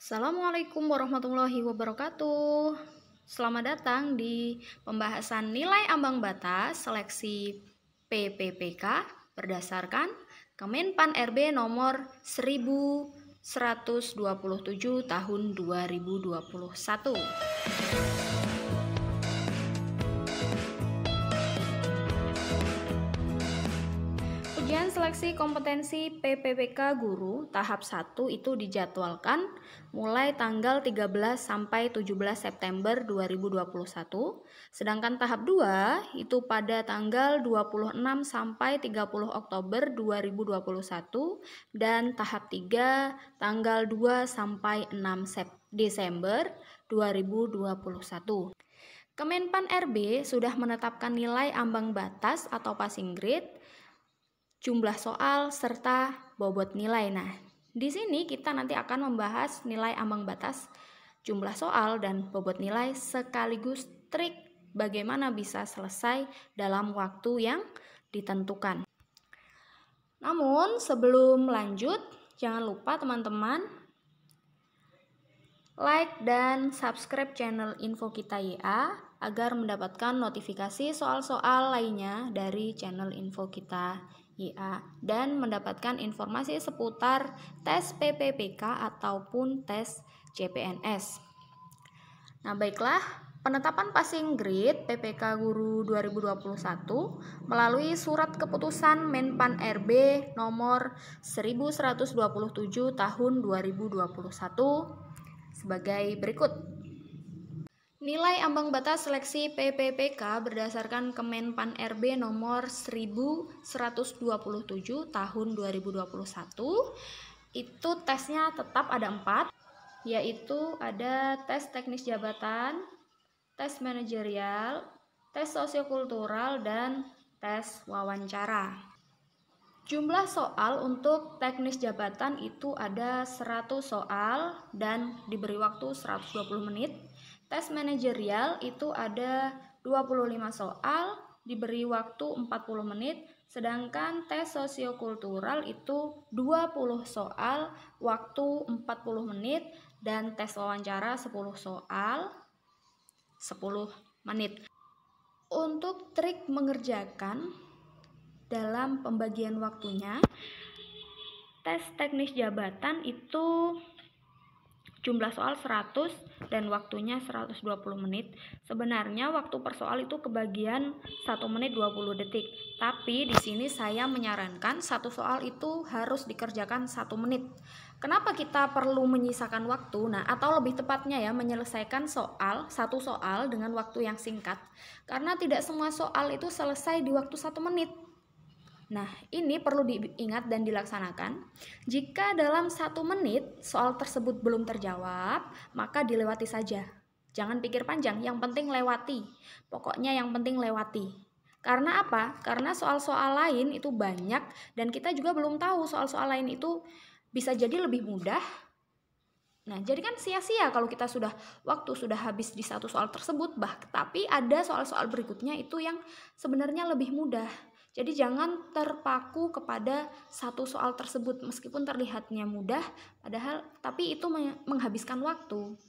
Assalamualaikum warahmatullahi wabarakatuh. Selamat datang di pembahasan nilai ambang batas seleksi PPPK berdasarkan Kemenpan RB nomor 1127 tahun 2021. Ujian seleksi kompetensi PPPK guru tahap 1 itu dijadwalkan mulai tanggal 13 sampai 17 September 2021. Sedangkan tahap 2 itu pada tanggal 26 sampai 30 Oktober 2021 dan tahap 3 tanggal 2 sampai 6 Desember 2021. Kemenpan RB sudah menetapkan nilai ambang batas atau passing grade, jumlah soal, serta bobot nilai. Nah, di sini kita nanti akan membahas nilai ambang batas, jumlah soal, dan bobot nilai sekaligus trik bagaimana bisa selesai dalam waktu yang ditentukan. Namun, sebelum lanjut, jangan lupa teman-teman like dan subscribe channel Info Kita YA agar mendapatkan notifikasi soal-soal lainnya dari channel Info Kita YA dan mendapatkan informasi seputar tes PPPK ataupun tes CPNS. Nah, baiklah, penetapan passing grade PPK Guru 2021 melalui surat keputusan Menpan RB nomor 1127 tahun 2021 sebagai berikut. Nilai ambang batas seleksi PPPK berdasarkan Kemenpan RB nomor 1127 tahun 2021 itu tesnya tetap ada 4, yaitu ada tes teknis jabatan, tes manajerial, tes sosiokultural, dan tes wawancara. Jumlah soal untuk teknis jabatan itu ada 100 soal dan diberi waktu 120 menit. Tes manajerial itu ada 25 soal, diberi waktu 40 menit, sedangkan tes sosiokultural itu 20 soal, waktu 40 menit, dan tes wawancara 10 soal, 10 menit. Untuk trik mengerjakan dalam pembagian waktunya, tes teknis jabatan itu jumlah soal 100 dan waktunya 120 menit. Sebenarnya waktu per soal itu kebagian 1 menit 20 detik. Tapi di sini saya menyarankan satu soal itu harus dikerjakan 1 menit. Kenapa kita perlu menyisakan waktu? Nah, atau lebih tepatnya ya, menyelesaikan satu soal dengan waktu yang singkat. Karena tidak semua soal itu selesai di waktu 1 menit. Nah, ini perlu diingat dan dilaksanakan. Jika dalam 1 menit soal tersebut belum terjawab, maka dilewati saja. Jangan pikir panjang, yang penting lewati. Pokoknya yang penting lewati. Karena apa? Karena soal-soal lain itu banyak dan kita juga belum tahu soal-soal lain itu bisa jadi lebih mudah. Nah, jadi kan sia-sia kalau kita waktu sudah habis di satu soal tersebut, tapi ada soal-soal berikutnya itu yang sebenarnya lebih mudah. Jadi jangan terpaku kepada satu soal tersebut meskipun terlihatnya mudah, tapi itu menghabiskan waktu.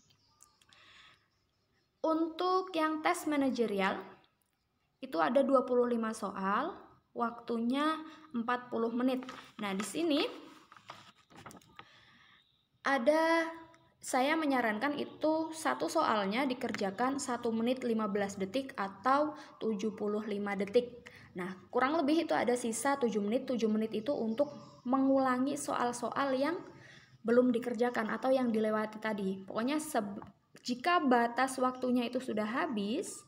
Untuk yang tes manajerial itu ada 25 soal, waktunya 40 menit. Nah, di sini saya menyarankan itu satu soalnya dikerjakan 1 menit 15 detik atau 75 detik. Nah, kurang lebih itu ada sisa 7 menit. 7 menit itu untuk mengulangi soal-soal yang belum dikerjakan atau yang dilewati tadi. Pokoknya jika batas waktunya itu sudah habis,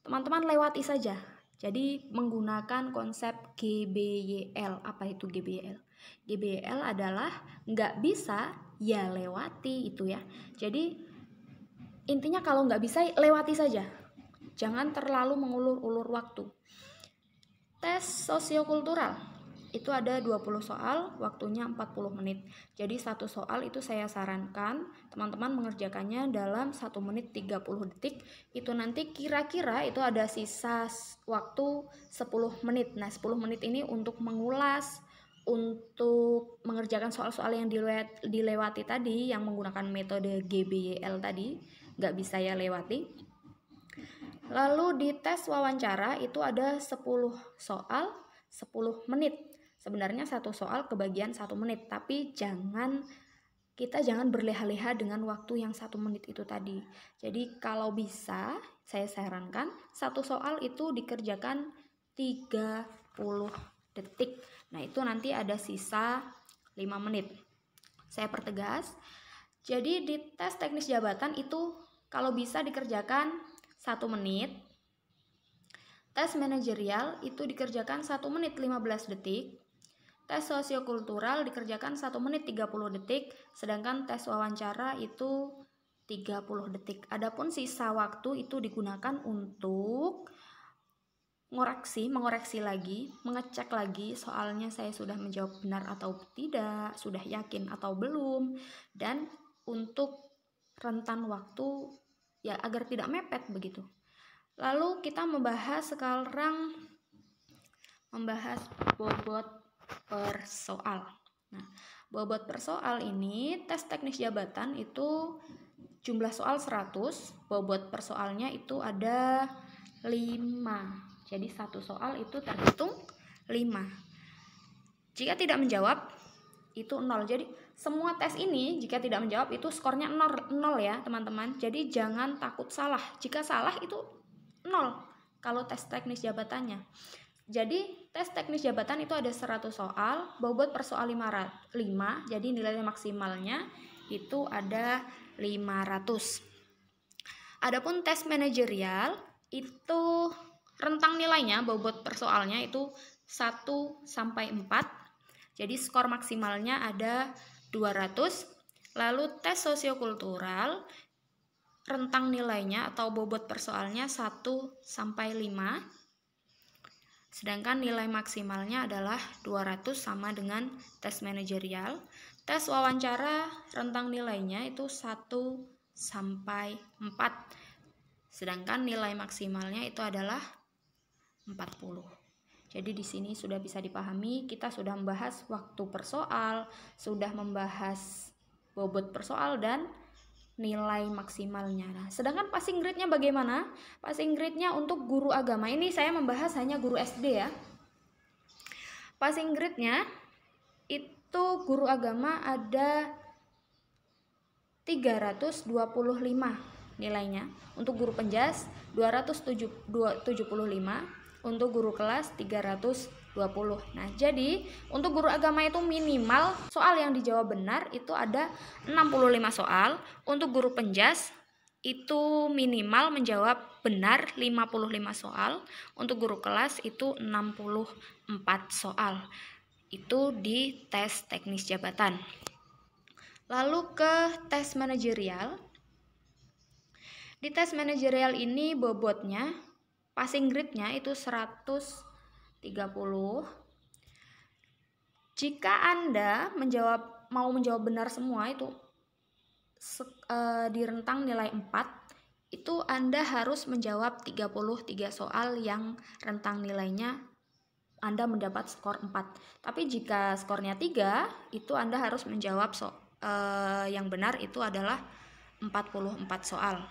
teman-teman lewati saja. Jadi menggunakan konsep GBYL. Apa itu GBYL? GBYL adalah nggak bisa ya lewati itu ya. Jadi intinya kalau nggak bisa lewati saja. Jangan terlalu mengulur-ulur waktu. Tes sosiokultural itu ada 20 soal, waktunya 40 menit. Jadi satu soal itu saya sarankan teman-teman mengerjakannya dalam 1 menit 30 detik. Itu nanti kira-kira itu ada sisa waktu 10 menit. Nah, 10 menit ini untuk mengulas, untuk mengerjakan soal-soal yang dilewati tadi, yang menggunakan metode GBYL tadi, nggak bisa ya lewati. Lalu di tes wawancara itu ada 10 soal 10 menit. Sebenarnya satu soal kebagian 1 menit, tapi kita jangan berleha-leha dengan waktu yang 1 menit itu tadi. Jadi kalau bisa, saya sarankan satu soal itu dikerjakan 30 detik. Nah, itu nanti ada sisa 5 menit. Saya pertegas. Jadi di tes teknis jabatan itu kalau bisa dikerjakan 1 menit. Tes manajerial itu dikerjakan 1 menit 15 detik. Tes sosiokultural dikerjakan 1 menit 30 detik, sedangkan tes wawancara itu 30 detik. Adapun sisa waktu itu digunakan untuk mengoreksi lagi, mengecek lagi soalnya saya sudah menjawab benar atau tidak, sudah yakin atau belum, dan untuk rentan waktu ya agar tidak mepet begitu. Lalu kita sekarang membahas bobot per soal. Nah, bobot per soal ini tes teknis jabatan itu jumlah soal 100, bobot per soalnya itu ada 5. Jadi satu soal itu terhitung 5. Jika tidak menjawab itu 0. Jadi semua tes ini jika tidak menjawab itu skornya 0 ya, teman-teman. Jadi jangan takut salah. Jika salah itu 0 kalau tes teknis jabatannya. Jadi tes teknis jabatan itu ada 100 soal, bobot per soal 5, jadi nilai maksimalnya itu ada 500. Adapun tes manajerial itu rentang nilainya bobot per soalnya itu 1 sampai 4. Jadi skor maksimalnya ada 200. Lalu tes sosiokultural rentang nilainya atau bobot per soalnya 1 sampai 5. Sedangkan nilai maksimalnya adalah 200 sama dengan tes manajerial. Tes wawancara rentang nilainya itu 1 sampai 4. Sedangkan nilai maksimalnya itu adalah 40. Jadi di sini sudah bisa dipahami, kita sudah membahas waktu per soal, sudah membahas bobot per soal dan nilai maksimalnya. Nah, sedangkan passing grade-nya bagaimana? Passing grade-nya untuk guru agama. Ini saya membahas hanya guru SD ya. Passing grade-nya itu guru agama ada 375 nilainya. Untuk guru penjas 275, untuk guru kelas 320. Nah, jadi untuk guru agama itu minimal soal yang dijawab benar itu ada 65 soal. Untuk guru penjas itu minimal menjawab benar 55 soal. Untuk guru kelas itu 64 soal. Itu di tes teknis jabatan. Lalu ke tes manajerial. Di tes manajerial ini bobotnya passing grade-nya itu 130. Jika Anda mau menjawab benar semua itu di rentang nilai 4, itu Anda harus menjawab 33 soal yang rentang nilainya Anda mendapat skor 4. Tapi jika skornya 3, itu Anda harus menjawab yang benar itu adalah 44 soal.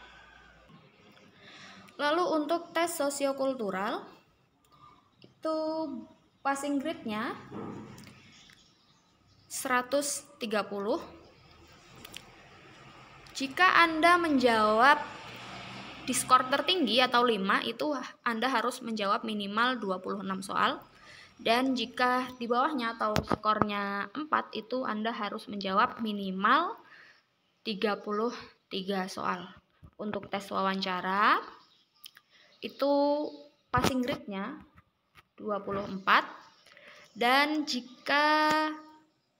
Lalu untuk tes sosiokultural itu passing grade-nya 130. Jika Anda menjawab di skor tertinggi atau 5, itu Anda harus menjawab minimal 26 soal. Dan jika di bawahnya atau skornya 4, itu Anda harus menjawab minimal 33 soal. Untuk tes wawancara itu passing grade-nya 24, dan jika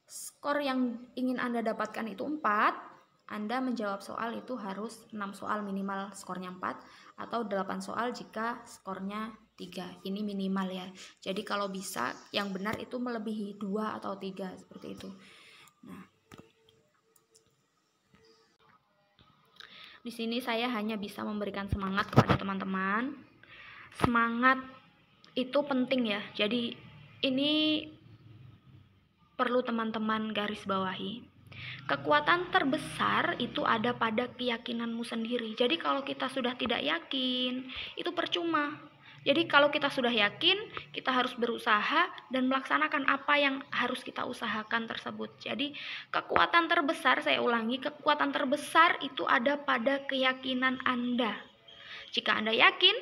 skor yang ingin Anda dapatkan itu 4, Anda menjawab soal itu harus 6 soal minimal skornya 4, atau 8 soal jika skornya 3. Ini minimal ya. Jadi kalau bisa yang benar itu melebihi 2 atau 3 seperti itu. Nah, di sini saya hanya bisa memberikan semangat kepada teman-teman. Semangat itu penting ya. Jadi ini perlu teman-teman garis bawahi. Kekuatan terbesar itu ada pada keyakinanmu sendiri. Jadi kalau kita sudah tidak yakin, itu percuma. Jadi kalau kita sudah yakin, kita harus berusaha dan melaksanakan apa yang harus kita usahakan tersebut. Jadi kekuatan terbesar, saya ulangi, kekuatan terbesar itu ada pada keyakinan Anda. Jika Anda yakin,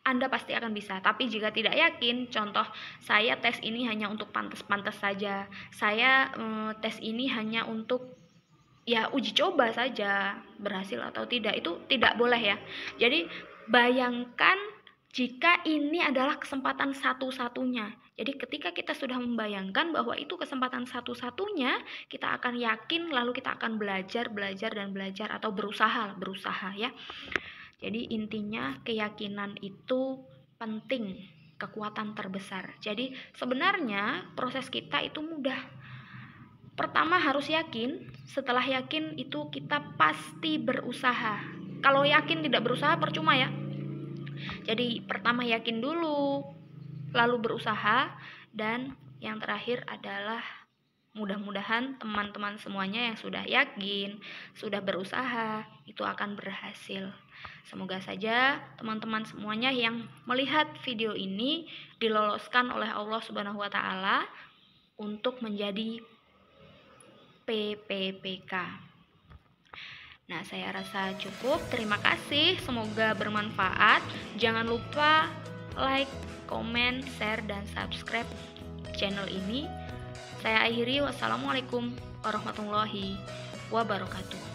Anda pasti akan bisa. Tapi jika tidak yakin, contoh saya tes ini hanya untuk pantas-pantas saja. Saya tes ini hanya untuk ya uji coba saja, berhasil atau tidak, itu tidak boleh ya. Jadi bayangkan jika ini adalah kesempatan satu-satunya. Jadi ketika kita sudah membayangkan bahwa itu kesempatan satu-satunya, kita akan yakin, lalu kita akan belajar atau berusaha ya. Jadi intinya keyakinan itu penting, kekuatan terbesar. Jadi sebenarnya proses kita itu mudah. Pertama harus yakin, setelah yakin itu kita pasti berusaha. Kalau yakin tidak berusaha percuma ya. Jadi pertama yakin dulu, lalu berusaha, dan yang terakhir adalah mudah-mudahan teman-teman semuanya yang sudah yakin, sudah berusaha, itu akan berhasil. Semoga saja teman-teman semuanya yang melihat video ini diloloskan oleh Allah Subhanahu wa taala untuk menjadi PPPK. Nah, saya rasa cukup. Terima kasih, semoga bermanfaat. Jangan lupa like, komen, share, dan subscribe channel ini. Saya akhiri, wassalamualaikum warahmatullahi wabarakatuh.